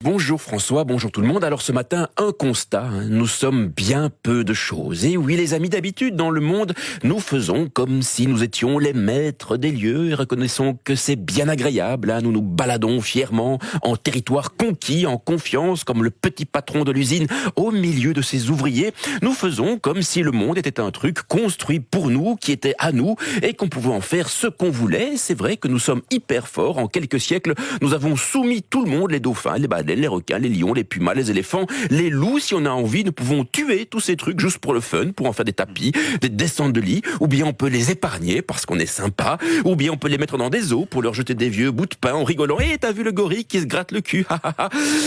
Bonjour François, bonjour tout le monde. Alors ce matin, un constat, nous sommes bien peu de choses. Et oui les amis, d'habitude dans le monde, nous faisons comme si nous étions les maîtres des lieux et reconnaissons que c'est bien agréable. Nous nous baladons fièrement en territoire conquis, en confiance, comme le petit patron de l'usine au milieu de ses ouvriers. Nous faisons comme si le monde était un truc construit pour nous, qui était à nous et qu'on pouvait en faire ce qu'on voulait. C'est vrai que nous sommes hyper forts. En quelques siècles, nous avons soumis tout le monde, les dauphins, les baleines, les requins, les lions, les pumas, les éléphants, les loups. Si on a envie, nous pouvons tuer tous ces trucs juste pour le fun, pour en faire des tapis, des descentes de lit, ou bien on peut les épargner parce qu'on est sympa, ou bien on peut les mettre dans des eaux pour leur jeter des vieux bouts de pain en rigolant. Et t'as vu le gorille qui se gratte le cul?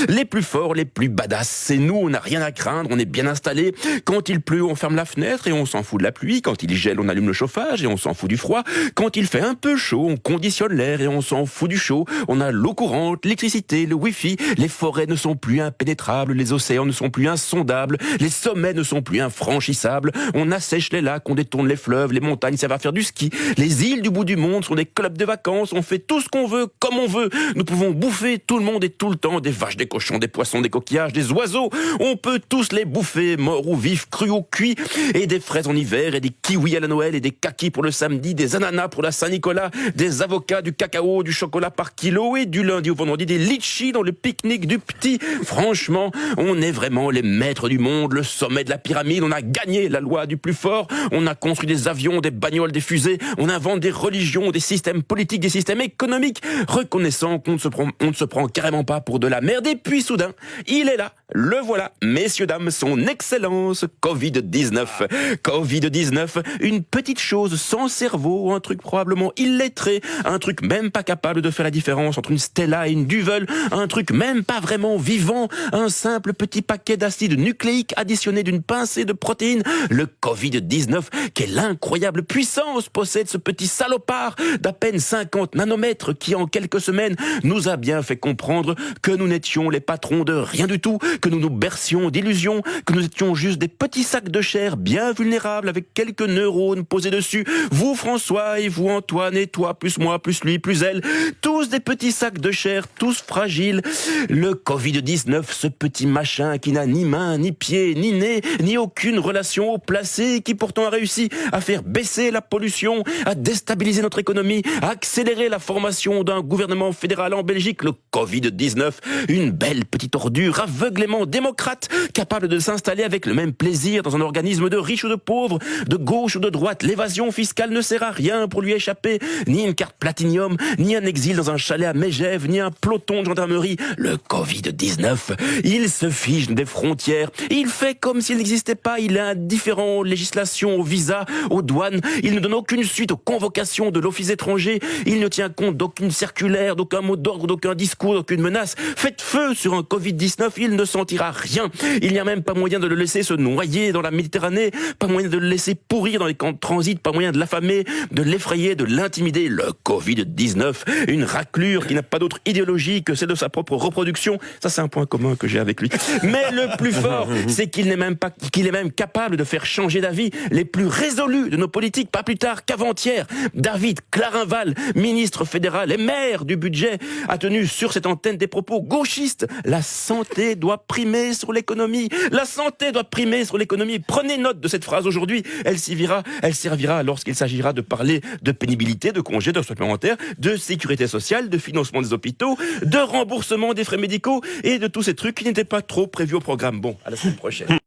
Les plus forts, les plus badass, c'est nous, on n'a rien à craindre, on est bien installés. Quand il pleut, on ferme la fenêtre et on s'en fout de la pluie. Quand il gèle, on allume le chauffage et on s'en fout du froid. Quand il fait un peu chaud, on conditionne l'air et on s'en fout du chaud. On a l'eau courante, l'électricité, le wifi, les forêts ne sont plus impénétrables, les océans ne sont plus insondables, les sommets ne sont plus infranchissables, on assèche les lacs, on détourne les fleuves, les montagnes servent à faire du ski, les îles du bout du monde sont des clubs de vacances, on fait tout ce qu'on veut, comme on veut, nous pouvons bouffer tout le monde et tout le temps, des vaches, des cochons, des poissons, des coquillages, des oiseaux, on peut tous les bouffer, morts ou vifs, crus ou cuits, et des fraises en hiver, et des kiwis à la Noël, et des kakis pour le samedi, des ananas pour la Saint-Nicolas, des avocats, du cacao, du chocolat par kilo, et du lundi au vendredi, des litchis dans le pique-nique du petit. Franchement, on est vraiment les maîtres du monde, le sommet de la pyramide, on a gagné la loi du plus fort, on a construit des avions, des bagnoles, des fusées, on invente des religions, des systèmes politiques, des systèmes économiques, reconnaissant qu'on ne se prend carrément pas pour de la merde, et puis soudain, il est là, le voilà, messieurs, dames, son excellence, Covid-19. Covid-19, une petite chose sans cerveau, un truc probablement illettré, un truc même pas capable de faire la différence entre une Stella et une Duvel, un truc même pas vraiment vivant, un simple petit paquet d'acide nucléique additionné d'une pincée de protéines. Le Covid-19, quelle incroyable puissance possède ce petit salopard d'à peine 50 nanomètres qui en quelques semaines nous a bien fait comprendre que nous n'étions les patrons de rien du tout, que nous nous bercions d'illusions, que nous étions juste des petits sacs de chair bien vulnérables avec quelques neurones posés dessus. Vous François et vous Antoine et toi plus moi plus lui plus elle, tous des petits sacs de chair, tous fragiles. Le Covid-19, ce petit machin qui n'a ni main, ni pied, ni nez, ni aucune relation au placé, qui pourtant a réussi à faire baisser la pollution, à déstabiliser notre économie, à accélérer la formation d'un gouvernement fédéral en Belgique. Le Covid-19, une belle petite ordure aveuglément démocrate, capable de s'installer avec le même plaisir dans un organisme de riches ou de pauvres, de gauche ou de droite. L'évasion fiscale ne sert à rien pour lui échapper, ni une carte platinium, ni un exil dans un chalet à Megève, ni un peloton de gendarmerie. Le Covid-19, il se fiche des frontières, il fait comme s'il n'existait pas, il est indifférent aux législations, aux visas, aux douanes, il ne donne aucune suite aux convocations de l'office étranger, il ne tient compte d'aucune circulaire, d'aucun mot d'ordre, d'aucun discours, d'aucune menace. Faites feu sur un Covid-19, il ne sentira rien, il n'y a même pas moyen de le laisser se noyer dans la Méditerranée, pas moyen de le laisser pourrir dans les camps de transit, pas moyen de l'affamer, de l'effrayer, de l'intimider. Le Covid-19, une raclure qui n'a pas d'autre idéologie que celle de sa propre reproduction. Ça, c'est un point commun que j'ai avec lui. Mais le plus fort, c'est qu'il est même capable de faire changer d'avis les plus résolus de nos politiques, pas plus tard qu'avant-hier. David Clarinval, ministre fédéral et maire du budget, a tenu sur cette antenne des propos gauchistes. La santé doit primer sur l'économie. La santé doit primer sur l'économie. Prenez note de cette phrase aujourd'hui. Elle servira lorsqu'il s'agira de parler de pénibilité, de congés, de supplémentaires, de sécurité sociale, de financement des hôpitaux, de remboursement des frais médicaux et de tous ces trucs qui n'étaient pas trop prévus au programme. Bon, à la semaine prochaine.